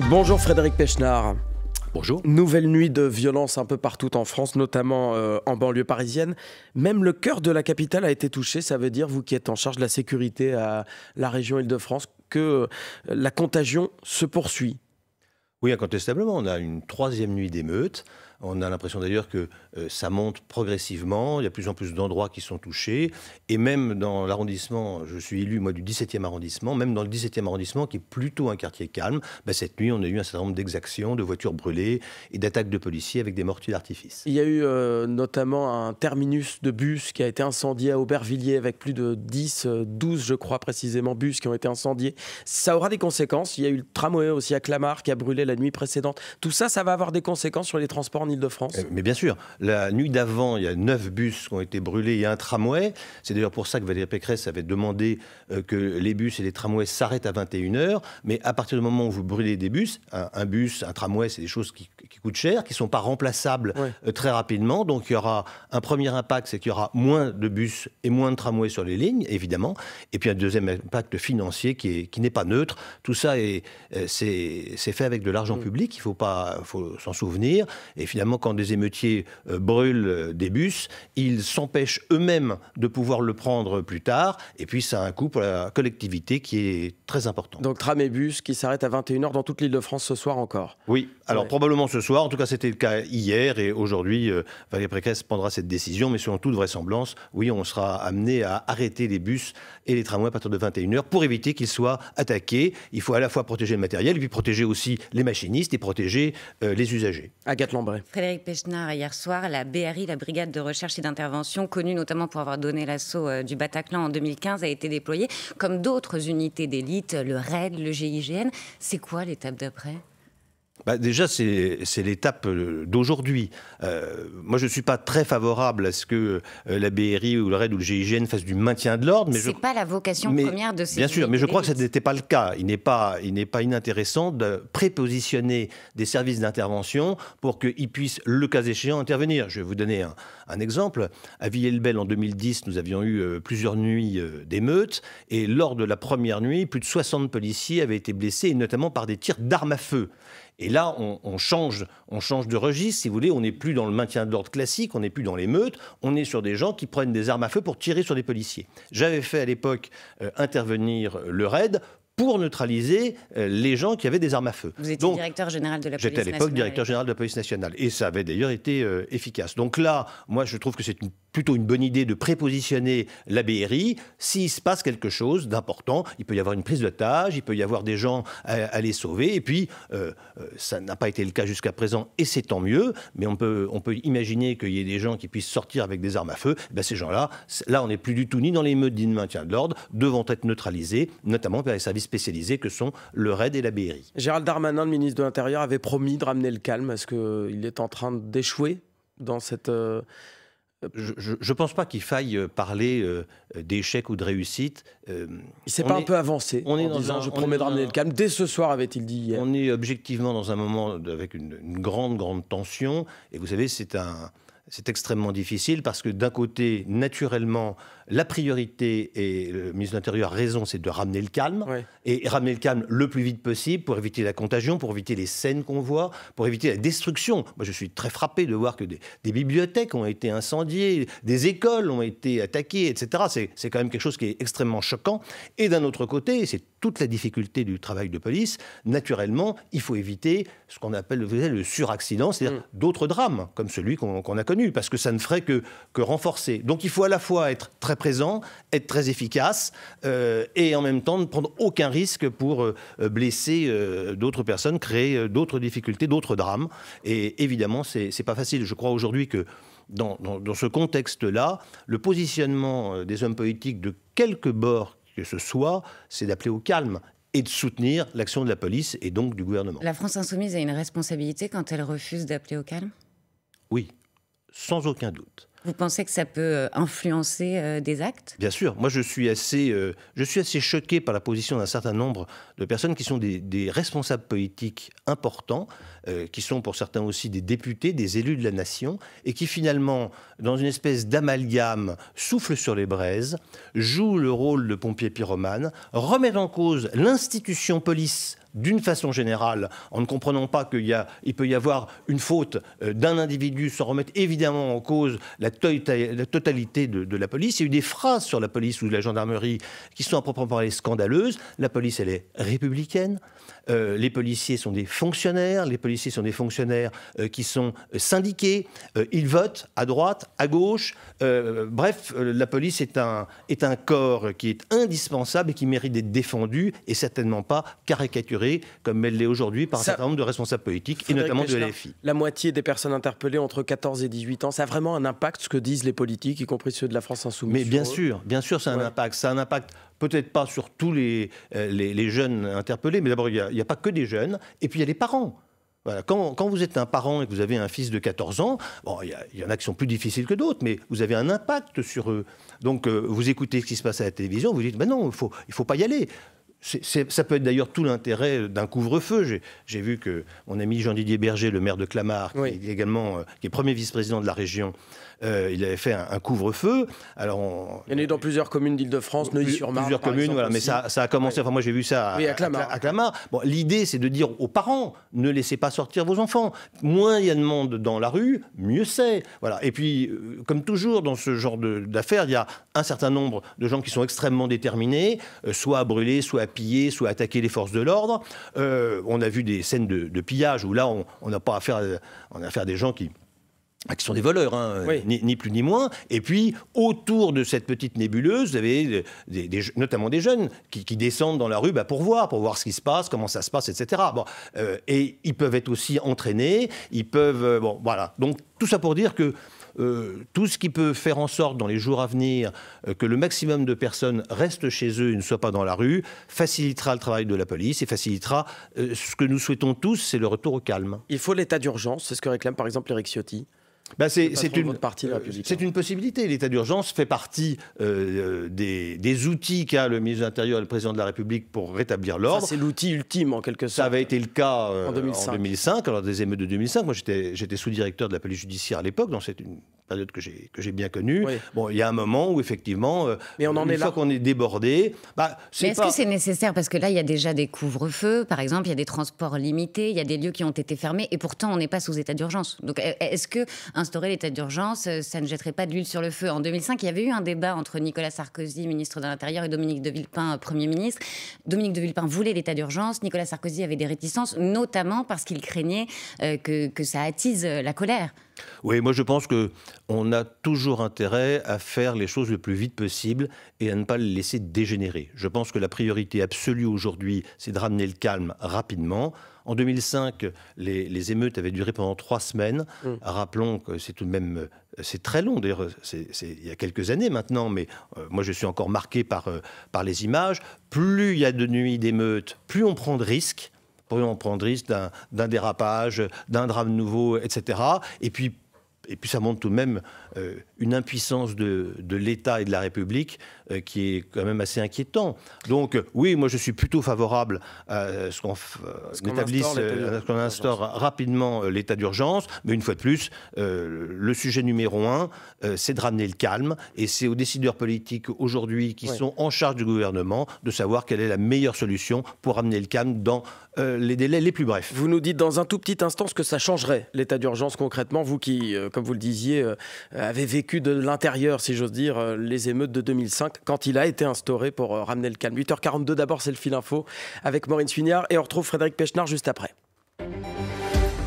Bonjour Frédéric Pechnard. Bonjour. Nouvelle nuit de violence un peu partout en France, notamment en banlieue parisienne. Même le cœur de la capitale a été touché. Ça veut dire, vous qui êtes en charge de la sécurité à la région Île-de-France, que la contagion se poursuit. Oui, incontestablement. On a une troisième nuit d'émeutes. On a l'impression d'ailleurs que ça monte progressivement. Il y a de plus en plus d'endroits qui sont touchés. Et même dans l'arrondissement, je suis élu moi du 17e arrondissement, même dans le 17e arrondissement qui est plutôt un quartier calme, cette nuit on a eu un certain nombre d'exactions, de voitures brûlées et d'attaques de policiers avec des mortiers d'artifice. Il y a eu notamment un terminus de bus qui a été incendié à Aubervilliers avec plus de 12 je crois précisément bus qui ont été incendiés. Ça aura des conséquences. Il y a eu le tramway aussi à Clamart qui a brûlé la nuit précédente. Tout ça, ça va avoir des conséquences sur les transports en Île-de-France. Mais bien sûr, la nuit d'avant, il y a 9 bus qui ont été brûlés et un tramway. C'est d'ailleurs pour ça que Valérie Pécresse avait demandé que les bus et les tramways s'arrêtent à 21h. Mais à partir du moment où vous brûlez des bus, un bus, un tramway, c'est des choses qui coûtent cher, qui ne sont pas remplaçables très rapidement. Donc il y aura un premier impact, c'est qu'il y aura moins de bus et moins de tramways sur les lignes, évidemment. Et puis un deuxième impact financier qui n'est pas neutre. Tout ça, c'est fait avec de l'argent public, il faut s'en souvenir. Et finalement, quand des émeutiers brûlent des bus, ils s'empêchent eux-mêmes de pouvoir le prendre plus tard. Et puis, ça a un coût pour la collectivité qui est très important. Donc, tram et bus qui s'arrêtent à 21h dans toute l'Île-de-France ce soir encore. Oui, alors probablement ce soir. En tout cas, c'était le cas hier. Et aujourd'hui, Valérie Pécresse prendra cette décision. Mais selon toute vraisemblance, oui, on sera amené à arrêter les bus et les tramways à partir de 21h pour éviter qu'ils soient attaqués. Il faut à la fois protéger le matériel et puis protéger aussi les machinistes et protéger les usagers. Agathe Lambray. Frédéric Pechnard, hier soir, la BRI, la Brigade de recherche et d'intervention, connue notamment pour avoir donné l'assaut du Bataclan en 2015, a été déployée, comme d'autres unités d'élite, le RAID, le GIGN. C'est quoi l'étape d'après ? Déjà, c'est l'étape d'aujourd'hui. Moi, je ne suis pas très favorable à ce que la BRI ou le RAID ou le GIGN fassent du maintien de l'ordre. Ce n'est pas la vocation première de ces Bien sûr, mais je crois que ce d'élite. n'était pas le cas. Il n'est pas inintéressant de prépositionner des services d'intervention pour qu'ils puissent, le cas échéant, intervenir. Je vais vous donner un exemple. À Villers-le-Bel, en 2010, nous avions eu plusieurs nuits d'émeutes. Et lors de la première nuit, plus de 60 policiers avaient été blessés, et notamment par des tirs d'armes à feu. Et là, on change de registre, si vous voulez. On n'est plus dans le maintien de l'ordre classique, on n'est plus dans l'émeute. On est sur des gens qui prennent des armes à feu pour tirer sur des policiers. J'avais fait à l'époque intervenir le RAID pour neutraliser les gens qui avaient des armes à feu. Vous étiez directeur général de la police nationale. J'étais à l'époque directeur général de la police nationale. Et ça avait d'ailleurs été efficace. Donc là, moi, je trouve que c'est plutôt une bonne idée de prépositionner la BRI. S'il se passe quelque chose d'important, il peut y avoir une prise d'otage, il peut y avoir des gens à les sauver. Et puis, ça n'a pas été le cas jusqu'à présent, et c'est tant mieux. Mais on peut imaginer qu'il y ait des gens qui puissent sortir avec des armes à feu. Ces gens-là, on n'est plus du tout ni dans l'émeute ni dans le maintien de l'ordre, devront être neutralisés, notamment par les services spécialisés que sont le RAID et la BRI. Gérald Darmanin, le ministre de l'Intérieur, avait promis de ramener le calme. Est-ce qu'il est en train d'échouer dans cette... Je ne pense pas qu'il faille parler d'échec ou de réussite. Il s'est pas un peu avancé en disant « je promets de ramener le calme ». Dès ce soir, avait-il dit hier. On est objectivement dans un moment avec une grande tension. Et vous savez, c'est extrêmement difficile parce que d'un côté, naturellement, la priorité, et le ministre de l'Intérieur a raison, c'est de ramener le calme. Ouais. Et ramener le calme le plus vite possible pour éviter la contagion, pour éviter les scènes qu'on voit, pour éviter la destruction. Moi, je suis très frappé de voir que des bibliothèques ont été incendiées, des écoles ont été attaquées, etc. C'est quand même quelque chose qui est extrêmement choquant. Et d'un autre côté, c'est toute la difficulté du travail de police. Naturellement, il faut éviter ce qu'on appelle le suraccident, c'est-à-dire d'autres drames, comme celui qu'on a connu, parce que ça ne ferait que renforcer. Donc il faut à la fois être très présent, être très efficace, et en même temps ne prendre aucun risque pour blesser d'autres personnes, créer d'autres difficultés, d'autres drames. Et évidemment, c'est pas facile. Je crois aujourd'hui que dans ce contexte-là, le positionnement des hommes politiques de quelque bord que ce soit, c'est d'appeler au calme et de soutenir l'action de la police et donc du gouvernement. La France insoumise a une responsabilité quand elle refuse d'appeler au calme ? Oui, sans aucun doute. Vous pensez que ça peut influencer des actes ? Bien sûr. Moi, je suis assez choqué par la position d'un certain nombre de personnes qui sont des responsables politiques importants, qui sont pour certains aussi des députés, des élus de la nation, et qui finalement, dans une espèce d'amalgame, soufflent sur les braises, jouent le rôle de pompier pyromane, remettent en cause l'institution police d'une façon générale, en ne comprenant pas qu'il peut y avoir une faute d'un individu sans remettre évidemment en cause la totalité de la police. Il y a eu des phrases sur la police ou la gendarmerie qui sont à proprement parler scandaleuses. La police, elle est républicaine. Les policiers sont des fonctionnaires. Les policiers sont des fonctionnaires qui sont syndiqués. Ils votent à droite, à gauche. Bref, la police est un corps qui est indispensable et qui mérite d'être défendu et certainement pas caricaturé comme elle l'est aujourd'hui par un certain nombre de responsables politiques et notamment de LFI. La moitié des personnes interpellées entre 14 et 18 ans, ça a vraiment un impact, ce que disent les politiques, y compris ceux de la France Insoumise? Mais bien sûr, ça a un impact. Ça a un impact peut-être pas sur tous les jeunes interpellés, mais d'abord, il n'y a pas que des jeunes, et puis il y a les parents. Voilà, quand vous êtes un parent et que vous avez un fils de 14 ans, bon, il y en a qui sont plus difficiles que d'autres, mais vous avez un impact sur eux. Donc, vous écoutez ce qui se passe à la télévision, vous dites, ben non, il faut pas y aller. Ça peut être d'ailleurs tout l'intérêt d'un couvre-feu. J'ai vu que mon ami Jean-Didier Berger, le maire de Clamart, qui est également qui est premier vice-président de la région, il avait fait un couvre-feu. Alors il y en a eu dans plusieurs communes d'Île-de-France, Neuilly-sur-Marne. Plusieurs communes, voilà, mais ça a commencé. Enfin, moi, j'ai vu ça à Clamart. Bon, l'idée, c'est de dire aux parents, ne laissez pas sortir vos enfants. Moins il y a de monde dans la rue, mieux c'est. Voilà. Et puis, comme toujours dans ce genre d'affaires, il y a un certain nombre de gens qui sont extrêmement déterminés, soit à brûler, soit à piller, soit à attaquer les forces de l'ordre. On a vu des scènes de pillage où là, on n'a pas affaire à des gens qui sont des voleurs, hein, oui. ni plus ni moins. Et puis, autour de cette petite nébuleuse, vous avez notamment des jeunes qui descendent dans la rue pour voir ce qui se passe, comment ça se passe, etc. Bon, et ils peuvent être aussi entraînés, ils peuvent... bon, voilà. Donc, tout ça pour dire que tout ce qui peut faire en sorte, dans les jours à venir, que le maximum de personnes restent chez eux et ne soient pas dans la rue, facilitera le travail de la police et facilitera ce que nous souhaitons tous, c'est le retour au calme. Il faut l'état d'urgence, c'est ce que réclame par exemple Éric Ciotti. C'est une possibilité. L'état d'urgence fait partie des outils qu'a le ministre de l'Intérieur et le président de la République pour rétablir l'ordre. C'est l'outil ultime en quelque sorte. Ça avait été le cas en 2005, lors des émeutes de 2005. Moi, j'étais sous-directeur de la police judiciaire à l'époque, donc c'est une période que j'ai bien connue. Oui. Bon, il y a un moment où effectivement, mais on en une fois qu'on est débordé... mais est-ce que c'est nécessaire? Parce que là, il y a déjà des couvre-feux, par exemple, il y a des transports limités, il y a des lieux qui ont été fermés, et pourtant, on n'est pas sous état d'urgence. Donc, est-ce que instaurer l'état d'urgence, ça ne jetterait pas de l'huile sur le feu? En 2005, il y avait eu un débat entre Nicolas Sarkozy, ministre de l'Intérieur, et Dominique de Villepin, Premier ministre. Dominique de Villepin voulait l'état d'urgence. Nicolas Sarkozy avait des réticences, notamment parce qu'il craignait que ça attise la colère. Oui, moi je pense qu'on a toujours intérêt à faire les choses le plus vite possible et à ne pas les laisser dégénérer. Je pense que la priorité absolue aujourd'hui, c'est de ramener le calme rapidement. En 2005, les émeutes avaient duré pendant 3 semaines. Rappelons que c'est tout de même... C'est très long, d'ailleurs, il y a quelques années maintenant, mais moi je suis encore marqué par les images. Plus il y a de nuits d'émeutes, plus on prend de risques. On prend le risque d'un dérapage, d'un drame nouveau, etc. Et puis ça montre tout de même une impuissance de l'État et de la République qui est quand même assez inquiétant. Donc oui, moi je suis plutôt favorable à ce qu'on instaure rapidement l'état d'urgence, mais une fois de plus, le sujet numéro 1, c'est de ramener le calme, et c'est aux décideurs politiques aujourd'hui qui sont en charge du gouvernement de savoir quelle est la meilleure solution pour ramener le calme dans les délais les plus brefs. Vous nous dites dans un tout petit instant ce que ça changerait, l'état d'urgence concrètement, vous qui, comme vous le disiez, avez vécu de l'intérieur, si j'ose dire, les émeutes de 2005, quand il a été instauré pour ramener le calme. 8h42, d'abord c'est le fil info avec Maureen Suignard, et on retrouve Frédéric Pechnard juste après.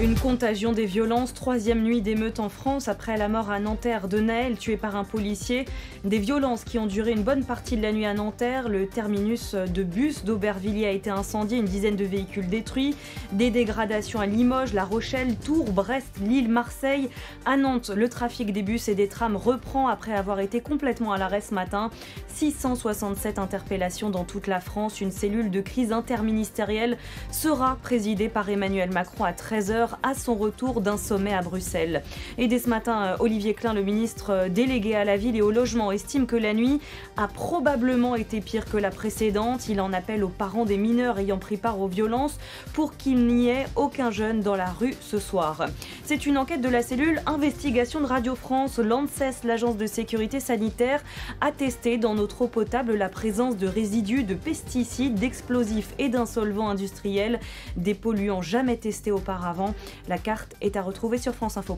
Une contagion des violences, 3e nuit d'émeute en France après la mort à Nanterre de Naël, tué par un policier. Des violences qui ont duré une bonne partie de la nuit à Nanterre. Le terminus de bus d'Aubervilliers a été incendié, une dizaine de véhicules détruits. Des dégradations à Limoges, La Rochelle, Tours, Brest, Lille, Marseille. À Nantes, le trafic des bus et des trams reprend après avoir été complètement à l'arrêt ce matin. 667 interpellations dans toute la France. Une cellule de crise interministérielle sera présidée par Emmanuel Macron à 13h. heures à son retour d'un sommet à Bruxelles. Et dès ce matin, Olivier Klein, le ministre délégué à la ville et au logement, estime que la nuit a probablement été pire que la précédente. Il en appelle aux parents des mineurs ayant pris part aux violences pour qu'il n'y ait aucun jeune dans la rue ce soir. C'est une enquête de la cellule Investigation de Radio France. L'ANSES, l'agence de sécurité sanitaire, a testé dans notre eau potable la présence de résidus de pesticides, d'explosifs et d'insolvants industriels, des polluants jamais testés auparavant. La carte est à retrouver sur franceinfo.fr.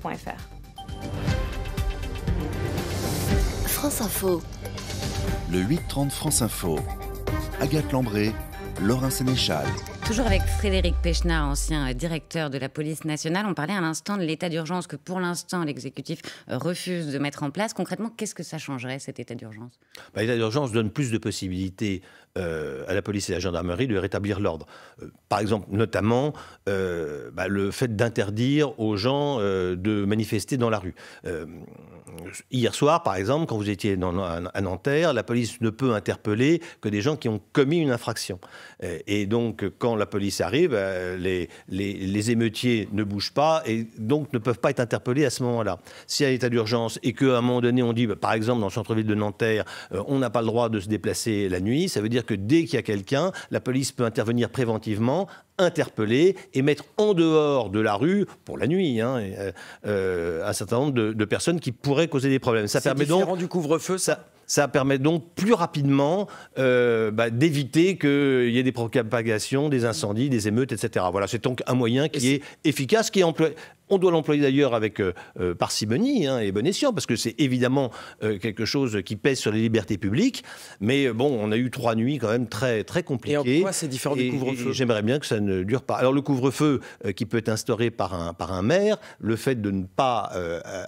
France Info. Le 8-30 France Info. Agathe Lambré, Laurin Sénéchal. Toujours avec Frédéric Pechnard, ancien directeur de la police nationale. On parlait à l'instant de l'état d'urgence que pour l'instant l'exécutif refuse de mettre en place. Concrètement, qu'est-ce que ça changerait cet état d'urgence ? L'état d'urgence donne plus de possibilités à la police et à la gendarmerie de rétablir l'ordre. Par exemple, notamment, le fait d'interdire aux gens de manifester dans la rue. Hier soir, par exemple, quand vous étiez à Nanterre, la police ne peut interpeller que des gens qui ont commis une infraction. Et donc, quand la police arrive, les émeutiers ne bougent pas et donc ne peuvent pas être interpellés à ce moment-là. S'il y a l'état d'urgence et qu'à un moment donné, on dit, par exemple, dans le centre-ville de Nanterre, on n'a pas le droit de se déplacer la nuit, ça veut dire que dès qu'il y a quelqu'un, la police peut intervenir préventivement, interpeller et mettre en dehors de la rue, pour la nuit, un certain nombre de personnes qui pourraient causer des problèmes. Ça permet donc du couvre-feu, ça permet donc plus rapidement d'éviter qu'il y ait des propagations, des incendies, des émeutes, etc. Voilà, c'est donc un moyen qui est efficace, qui est employé. On doit l'employer d'ailleurs avec parcimonie et bon escient, parce que c'est évidemment quelque chose qui pèse sur les libertés publiques. Mais bon, on a eu 3 nuits quand même très, très compliquées. Et en quoi c'est différent du couvre-feu ? J'aimerais bien que ça ne dure pas. Alors le couvre-feu qui peut être instauré par un maire, le fait de ne pas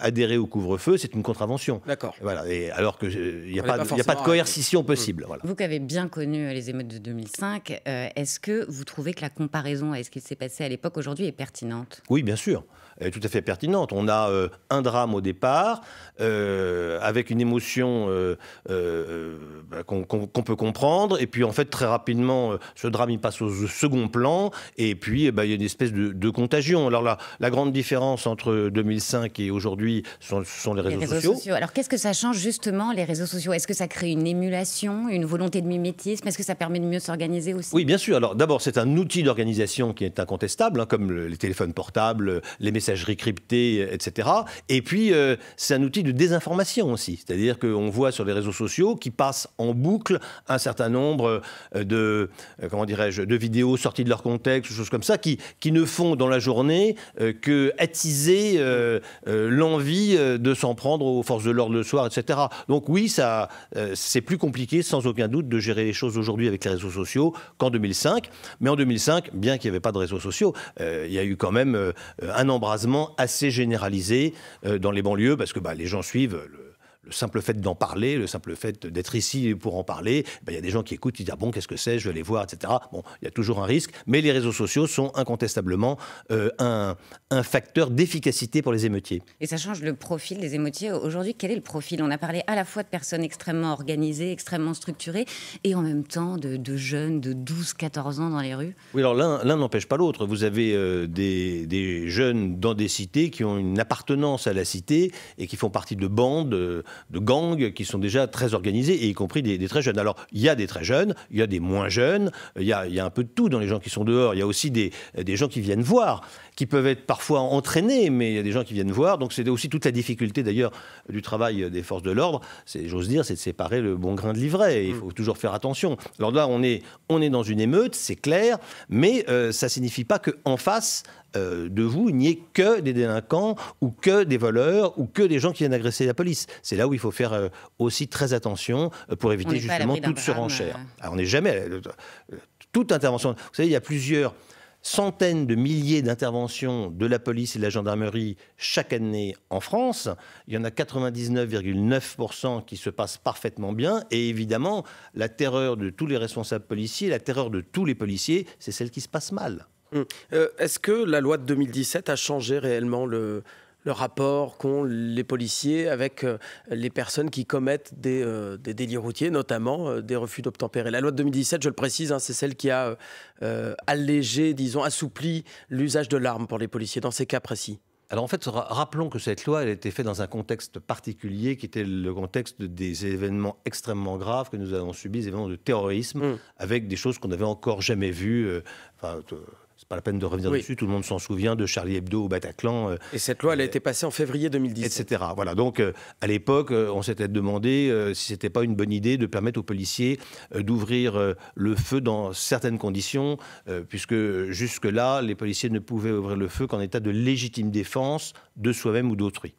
adhérer au couvre-feu, c'est une contravention. D'accord. Voilà. Et alors qu'il n'y a pas de coercition possible. Voilà. Vous qui avez bien connu les émeutes de 2005, est-ce que vous trouvez que la comparaison à ce qui s'est passé à l'époque aujourd'hui est pertinente ? Oui, bien sûr. Elle est tout à fait pertinente. On a un drame au départ, avec une émotion qu'on peut comprendre, et puis en fait très rapidement, ce drame il passe au second plan, et puis il y a une espèce de contagion. Alors la grande différence entre 2005 et aujourd'hui sont les réseaux sociaux. Alors qu'est-ce que ça change justement, les réseaux sociaux ? Est-ce que ça crée une émulation, une volonté de mimétisme ? Est-ce que ça permet de mieux s'organiser aussi ? Oui, bien sûr. Alors d'abord, c'est un outil d'organisation qui est incontestable, comme les téléphones portables, les messageries cryptées, etc. Et puis, c'est un outil de désinformation aussi. C'est-à-dire qu'on voit sur les réseaux sociaux qui passent en boucle un certain nombre de vidéos sorties de leur contexte, choses comme ça, qui ne font dans la journée que attiser l'envie de s'en prendre aux forces de l'ordre le soir, etc. Donc oui, c'est plus compliqué, sans aucun doute, de gérer les choses aujourd'hui avec les réseaux sociaux qu'en 2005. Mais en 2005, bien qu'il n'y avait pas de réseaux sociaux, il y a eu quand même un embrasement assez généralisé dans les banlieues, parce que les gens suivent le simple fait d'en parler, le simple fait d'être ici pour en parler. Il y a des gens qui écoutent, qui disent « Ah bon, qu'est-ce que c'est ? Je vais aller voir, etc. » Bon, il y a toujours un risque, mais les réseaux sociaux sont incontestablement un facteur d'efficacité pour les émeutiers. Et ça change le profil des émeutiers. Aujourd'hui, quel est le profil ? On a parlé à la fois de personnes extrêmement organisées, extrêmement structurées, et en même temps de jeunes de 12-14 ans dans les rues. Oui, alors l'un n'empêche pas l'autre. Vous avez des jeunes dans des cités qui ont une appartenance à la cité et qui font partie de bandes, de gangs qui sont déjà très organisés, et y compris des très jeunes. Alors, il y a des très jeunes, il y a des moins jeunes, il y a un peu de tout dans les gens qui sont dehors. Il y a aussi des gens qui viennent voir, qui peuvent être parfois entraînés, mais il y a des gens qui viennent voir. Donc, c'est aussi toute la difficulté, d'ailleurs, du travail des forces de l'ordre, j'ose dire, c'est de séparer le bon grain de l'ivraie. Il faut toujours faire attention. Alors là, on est dans une émeute, c'est clair, mais ça ne signifie pas qu'en face de vous, il n'y ait que des délinquants ou que des voleurs ou que des gens qui viennent agresser la police. C'est là où il faut faire aussi très attention pour éviter justement toute surenchère. Alors, on n'est jamais... toute intervention... Vous savez, il y a plusieurs centaines de milliers d'interventions de la police et de la gendarmerie chaque année en France. Il y en a 99,9% qui se passent parfaitement bien. Et évidemment, la terreur de tous les responsables policiers, la terreur de tous les policiers, c'est celle qui se passe mal. Est-ce que la loi de 2017 a changé réellement le le rapport qu'ont les policiers avec les personnes qui commettent des délits routiers, notamment des refus d'obtempérer. La loi de 2017, je le précise, c'est celle qui a allégé, disons, assoupli l'usage de l'arme pour les policiers dans ces cas précis. Alors en fait, rappelons que cette loi, elle a été faite dans un contexte particulier qui était le contexte des événements extrêmement graves que nous avons subis, des événements de terrorisme, avec des choses qu'on n'avait encore jamais vues. C'est pas la peine de revenir dessus, tout le monde s'en souvient, de Charlie Hebdo au Bataclan. Et cette loi, elle a été passée en février 2017. Etc. Voilà, donc à l'époque, on s'était demandé si c'était pas une bonne idée de permettre aux policiers d'ouvrir le feu dans certaines conditions, puisque jusque-là, les policiers ne pouvaient ouvrir le feu qu'en état de légitime défense de soi-même ou d'autrui.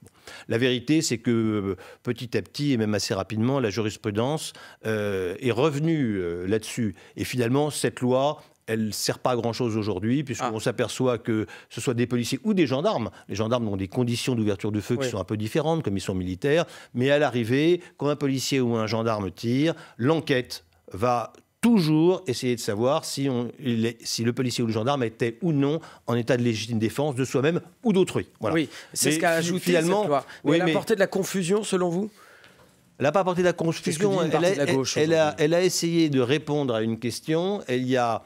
La vérité, c'est que petit à petit, et même assez rapidement, la jurisprudence est revenue là-dessus. Et finalement, cette loi, elle ne sert pas à grand-chose aujourd'hui, puisqu'on s'aperçoit que ce soit des policiers ou des gendarmes. Les gendarmes ont des conditions d'ouverture de feu qui sont un peu différentes, comme ils sont militaires. Mais à l'arrivée, quand un policier ou un gendarme tire, l'enquête va toujours essayer de savoir si le policier ou le gendarme était ou non en état de légitime défense de soi-même ou d'autrui. Voilà. Oui, c'est ce qu'a ajouté finalement, cette loi. Mais elle a apporté de la confusion, selon vous ? Elle n'a pas apporté de la confusion. Elle a essayé de répondre à une question. Elle y a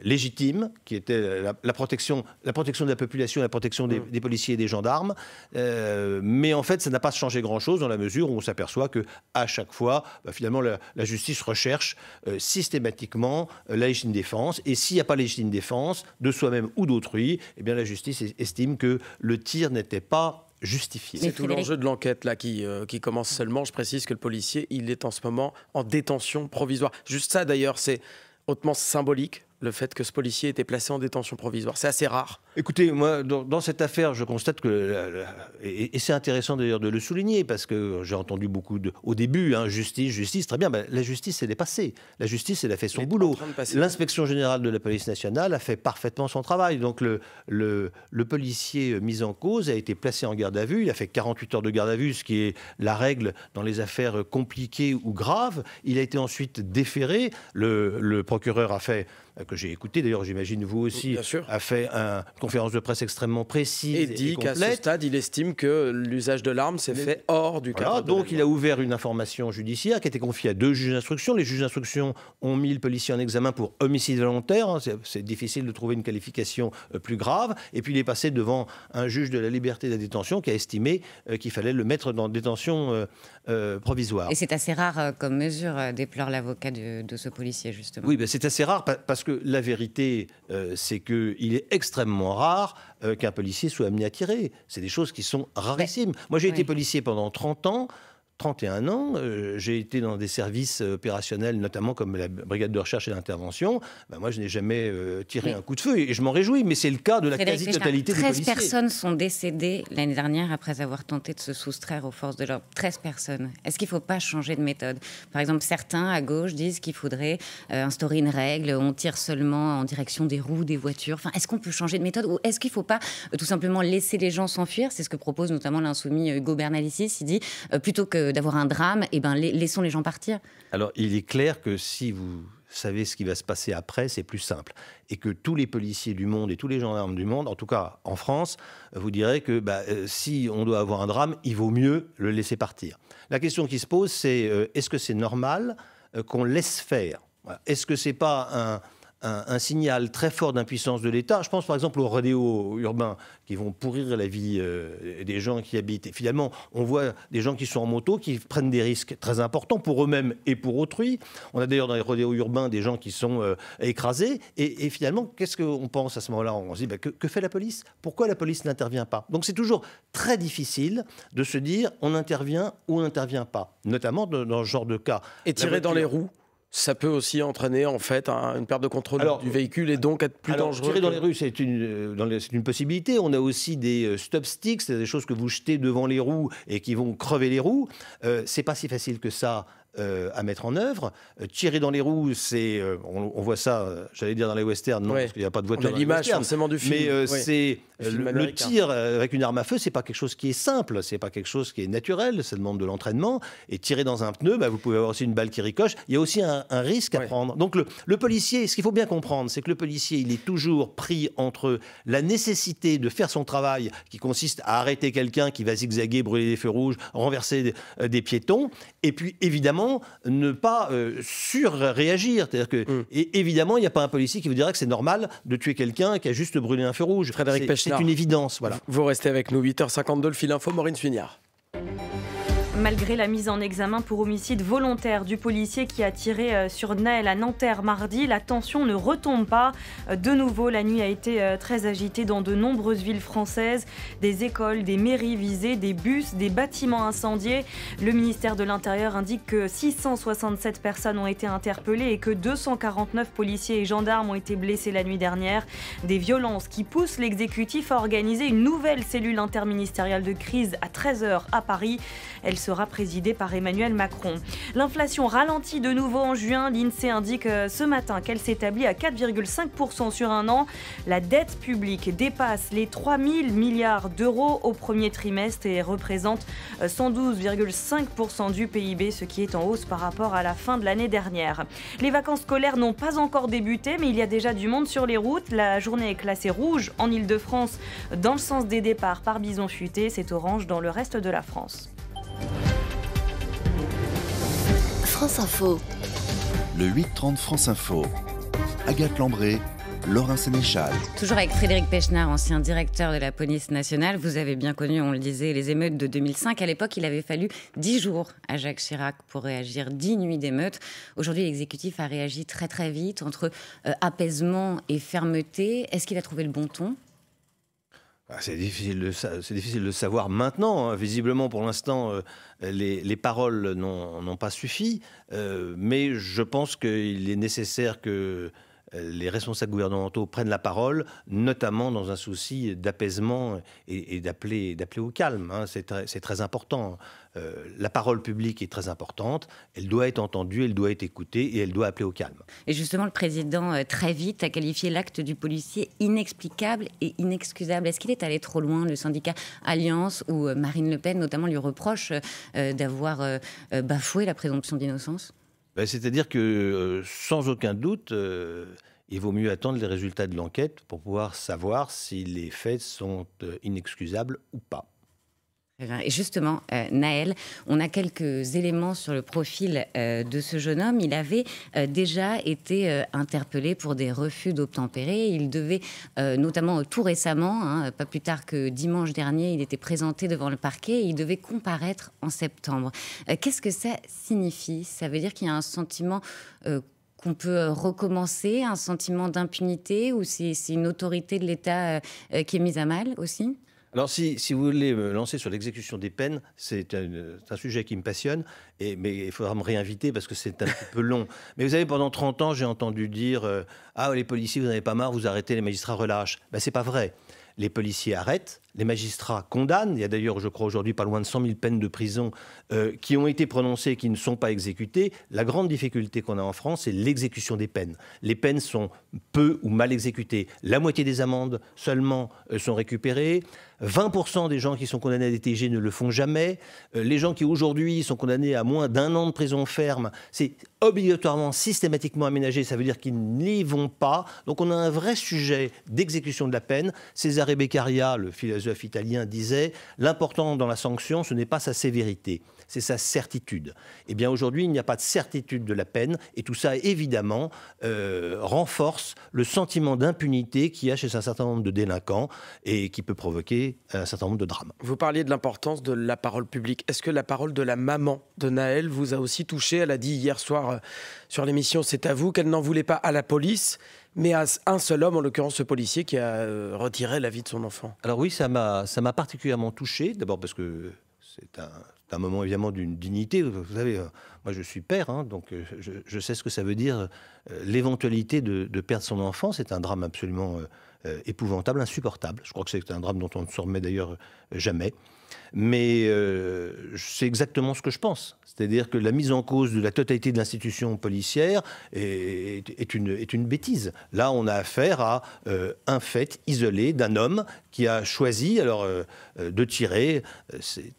légitime, qui était la protection de la population, la protection des policiers et des gendarmes. Mais en fait, ça n'a pas changé grand-chose dans la mesure où on s'aperçoit qu'à chaque fois, finalement, la justice recherche systématiquement la légitime défense. Et s'il n'y a pas légitime défense de soi-même ou d'autrui, eh bien, la justice estime que le tir n'était pas justifié. C'est tout l'enjeu de l'enquête là qui commence seulement. Je précise que le policier, il est en ce moment en détention provisoire. Juste ça, d'ailleurs, c'est hautement symbolique, le fait que ce policier ait été placé en détention provisoire. C'est assez rare. Écoutez, moi, dans cette affaire, je constate que, et c'est intéressant d'ailleurs de le souligner, parce que j'ai entendu beaucoup au début, justice, très bien, la justice, elle est passée. La justice, elle a fait son boulot. L'inspection générale de la police nationale a fait parfaitement son travail. Donc le policier mis en cause a été placé en garde à vue. Il a fait 48 heures de garde à vue, ce qui est la règle dans les affaires compliquées ou graves. Il a été ensuite déféré. Le procureur a fait, que j'ai écouté, d'ailleurs j'imagine vous aussi, a fait une conférence de presse extrêmement précise et dit qu'à ce stade, il estime que l'usage de l'arme s'est fait hors du cadre. Donc il a ouvert une information judiciaire qui a été confiée à 2 juges d'instruction. Les juges d'instruction ont mis le policier en examen pour homicide volontaire. C'est difficile de trouver une qualification plus grave. Et puis il est passé devant un juge de la liberté de la détention qui a estimé qu'il fallait le mettre dans détention provisoire. Et c'est assez rare comme mesure, déplore l'avocat de ce policier, justement. Oui, c'est assez rare parce que la vérité, c'est qu'il est extrêmement rare qu'un policier soit amené à tirer. C'est des choses qui sont rarissimes. Moi, j'ai été policier pendant 30 ans. 31 ans, j'ai été dans des services opérationnels, notamment comme la brigade de recherche et d'intervention. Moi, je n'ai jamais tiré un coup de feu et je m'en réjouis, mais c'est le cas de la quasi-totalité des policiers. 13 personnes sont décédées l'année dernière après avoir tenté de se soustraire aux forces de l'ordre. 13 personnes. Est-ce qu'il ne faut pas changer de méthode ? Par exemple, certains à gauche disent qu'il faudrait instaurer une règle, on tire seulement en direction des roues des voitures. Enfin, est-ce qu'on peut changer de méthode ou est-ce qu'il ne faut pas tout simplement laisser les gens s'enfuir ? C'est ce que propose notamment l'insoumis Hugo Bernalicis. Il dit, plutôt que d'avoir un drame, laissons les gens partir. Alors, il est clair que si vous savez ce qui va se passer après, c'est plus simple. Et que tous les policiers du monde et tous les gendarmes du monde, en tout cas en France, vous direz que si on doit avoir un drame, il vaut mieux le laisser partir. La question qui se pose, c'est est-ce que c'est normal qu'on laisse faire ? Est-ce que c'est pas un signal très fort d'impuissance de l'État? Je pense par exemple aux rodéos urbains qui vont pourrir la vie des gens qui habitent. Et finalement, on voit des gens qui sont en moto, qui prennent des risques très importants pour eux-mêmes et pour autrui. On a d'ailleurs dans les rodéos urbains des gens qui sont écrasés. Et finalement, qu'est-ce qu'on pense à ce moment-là? On se dit, que fait la police? Pourquoi la police n'intervient pas? Donc c'est toujours très difficile de se dire on intervient ou on n'intervient pas, notamment dans ce genre de cas. Et tirer dans les roues, ça peut aussi entraîner en fait une perte de contrôle du véhicule et donc être plus dangereux. Tirer dans les rues, c'est une possibilité. On a aussi des stop sticks, c'est des choses que vous jetez devant les roues et qui vont crever les roues. C'est pas si facile que ça à mettre en œuvre. Tirer dans les roues, c'est, on voit ça, j'allais dire dans les westerns, non, parce qu'il n'y a pas de voiture dans les westerns. Forcément du film. Mais c'est le tir avec une arme à feu, c'est pas quelque chose qui est simple, c'est pas quelque chose qui est naturel, ça demande de l'entraînement. Et tirer dans un pneu, vous pouvez avoir aussi une balle qui ricoche. Il y a aussi un risque à prendre. Donc le policier, ce qu'il faut bien comprendre, c'est que le policier, il est toujours pris entre la nécessité de faire son travail, qui consiste à arrêter quelqu'un qui va zigzaguer, brûler les feux rouges, renverser des piétons, et puis évidemment ne pas surréagir. C'est-à-dire que évidemment, il n'y a pas un policier qui vous dira que c'est normal de tuer quelqu'un qui a juste brûlé un feu rouge. Frédéric Pechner. C'est une évidence. Voilà. Vous restez avec nous, 8h52, le fil info, Maureen Suignard. Malgré la mise en examen pour homicide volontaire du policier qui a tiré sur Naël à Nanterre mardi, la tension ne retombe pas. De nouveau, la nuit a été très agitée dans de nombreuses villes françaises. Des écoles, des mairies visées, des bus, des bâtiments incendiés. Le ministère de l'Intérieur indique que 667 personnes ont été interpellées et que 249 policiers et gendarmes ont été blessés la nuit dernière. Des violences qui poussent l'exécutif à organiser une nouvelle cellule interministérielle de crise à 13h à Paris. Elle sera présidée par Emmanuel Macron. L'inflation ralentit de nouveau en juin. L'INSEE indique ce matin qu'elle s'établit à 4,5% sur un an. La dette publique dépasse les 3 000 milliards d'euros au premier trimestre et représente 112,5% du PIB, ce qui est en hausse par rapport à la fin de l'année dernière. Les vacances scolaires n'ont pas encore débuté, mais il y a déjà du monde sur les routes. La journée est classée rouge en Ile-de-France dans le sens des départs par bison futé. C'est orange dans le reste de la France. France Info. Le 8-30 France Info. Agathe Lambré, Laurin Sénéchal. Toujours avec Frédéric Pechner, ancien directeur de la police nationale. Vous avez bien connu, on le disait, les émeutes de 2005. À l'époque, il avait fallu 10 jours à Jacques Chirac pour réagir, 10 nuits d'émeutes. Aujourd'hui, l'exécutif a réagi très très vite entre apaisement et fermeté. Est-ce qu'il a trouvé le bon ton ? C'est difficile de le savoir maintenant. Visiblement, pour l'instant, les paroles n'ont pas suffi. Mais je pense qu'il est nécessaire que les responsables gouvernementaux prennent la parole, notamment dans un souci d'apaisement et d'appeler au calme. C'est très important. La parole publique est très importante. Elle doit être entendue, elle doit être écoutée et elle doit appeler au calme. Et justement, le président, très vite, a qualifié l'acte du policier inexplicable et inexcusable. Est-ce qu'il est allé trop loin ? Le syndicat Alliance ou Marine Le Pen, notamment, lui reproche d'avoir bafoué la présomption d'innocence ? C'est-à-dire que, sans aucun doute, il vaut mieux attendre les résultats de l'enquête pour pouvoir savoir si les faits sont inexcusables ou pas. Et justement, Naël, on a quelques éléments sur le profil de ce jeune homme. Il avait déjà été interpellé pour des refus d'obtempérer. Il devait, notamment tout récemment, pas plus tard que dimanche dernier, il était présenté devant le parquet et il devait comparaître en septembre. Qu'est-ce que ça signifie ? Ça veut dire qu'il y a un sentiment qu'on peut recommencer, un sentiment d'impunité, ou c'est une autorité de l'État qui est mise à mal aussi ? Alors, si vous voulez me lancer sur l'exécution des peines, c'est un sujet qui me passionne, mais il faudra me réinviter parce que c'est un petit peu long. Mais vous savez, pendant 30 ans, j'ai entendu dire ah, les policiers, vous n'en avez pas marre, vous arrêtez, les magistrats relâchent. C'est pas vrai. Les policiers arrêtent, les magistrats condamnent. Il y a d'ailleurs, je crois, aujourd'hui pas loin de 100 000 peines de prison qui ont été prononcées et qui ne sont pas exécutées. La grande difficulté qu'on a en France, c'est l'exécution des peines. Les peines sont peu ou mal exécutées. La moitié des amendes seulement sont récupérées. 20% des gens qui sont condamnés à des TG ne le font jamais. Les gens qui aujourd'hui sont condamnés à moins d'1 an de prison ferme, c'est obligatoirement, systématiquement aménagé. Ça veut dire qu'ils n'y vont pas. Donc on a un vrai sujet d'exécution de la peine. Cesare Beccaria, le philosophe italien, disait « L'important dans la sanction, ce n'est pas sa sévérité, c'est sa certitude ». Eh bien aujourd'hui, il n'y a pas de certitude de la peine. Et tout ça, évidemment, renforce le sentiment d'impunité qu'il y a chez un certain nombre de délinquants et qui peut provoquer un certain nombre de drames. Vous parliez de l'importance de la parole publique. Est-ce que la parole de la maman de Naël vous a aussi touché ? Elle a dit hier soir sur l'émission « C'est à vous » qu'elle n'en voulait pas à la police, mais à un seul homme, en l'occurrence ce policier, qui a retiré la vie de son enfant. Alors oui, ça m'a particulièrement touché. D'abord parce que c'est un un moment évidemment d'une dignité. Vous savez, moi je suis père, hein, donc je sais ce que ça veut dire. L'éventualité de perdre son enfant, c'est un drame absolument épouvantable, insupportable. Je crois que c'est un drame dont on ne se remet d'ailleurs jamais. Mais c'est exactement ce que je pense. C'est-à-dire que la mise en cause de la totalité de l'institution policière est une bêtise. Là, on a affaire à un fait isolé d'un homme qui a choisi de tirer. C'est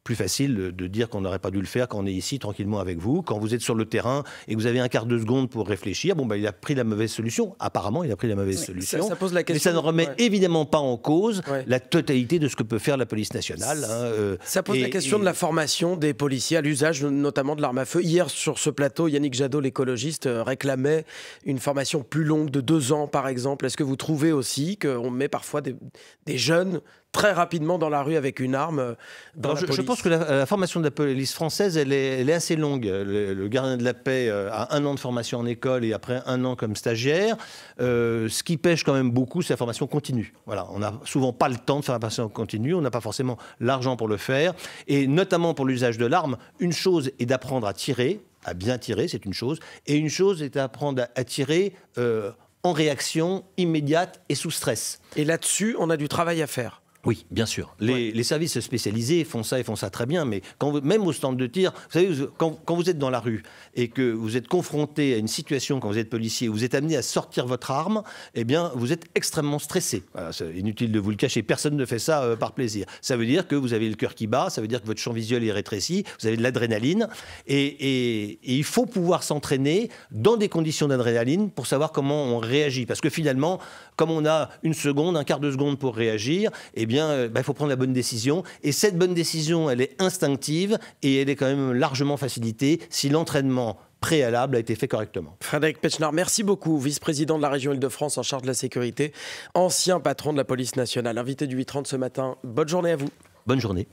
plus facile de dire qu'on n'aurait pas dû le faire quand on est ici tranquillement avec vous. Quand vous êtes sur le terrain et que vous avez un quart de seconde pour réfléchir, il a pris la mauvaise solution. Apparemment, il a pris la mauvaise solution. Ça pose la question. Mais ça ne remet évidemment pas en cause la totalité de ce que peut faire la police nationale. Ça pose la question de la formation des policiers à l'usage notamment de l'arme à feu. Hier, sur ce plateau, Yannick Jadot, l'écologiste, réclamait une formation plus longue de 2 ans, par exemple. Est-ce que vous trouvez aussi qu'on met parfois des jeunes très rapidement dans la rue avec une arme dans la police? Je pense que la formation de la police française, elle est assez longue. Le gardien de la paix a 1 an de formation en école et après 1 an comme stagiaire. Ce qui pêche quand même beaucoup, c'est la formation continue. Voilà, on n'a souvent pas le temps de faire la formation continue, on n'a pas forcément l'argent pour le faire. Et notamment pour l'usage de l'arme, une chose est d'apprendre à tirer, à bien tirer, c'est une chose. Et une chose est d'apprendre à tirer en réaction immédiate et sous stress. Et là-dessus, on a du travail à faire. Oui, bien sûr. Les services spécialisés font ça et font ça très bien, mais même au stand de tir, vous savez, quand vous êtes dans la rue et que vous êtes confronté à une situation, quand vous êtes policier, où vous êtes amené à sortir votre arme, eh bien, vous êtes extrêmement stressé. Voilà, c'est inutile de vous le cacher, personne ne fait ça par plaisir. Ça veut dire que vous avez le cœur qui bat, ça veut dire que votre champ visuel est rétréci, vous avez de l'adrénaline, et il faut pouvoir s'entraîner dans des conditions d'adrénaline pour savoir comment on réagit. Parce que finalement, comme on a 1 seconde, un quart de seconde pour réagir, eh bien, il faut prendre la bonne décision. Et cette bonne décision, elle est instinctive et elle est quand même largement facilitée si l'entraînement préalable a été fait correctement. Frédéric Petschner, merci beaucoup, vice-président de la région Île-de-France en charge de la sécurité, ancien patron de la police nationale, invité du 8h30 ce matin. Bonne journée à vous. Bonne journée.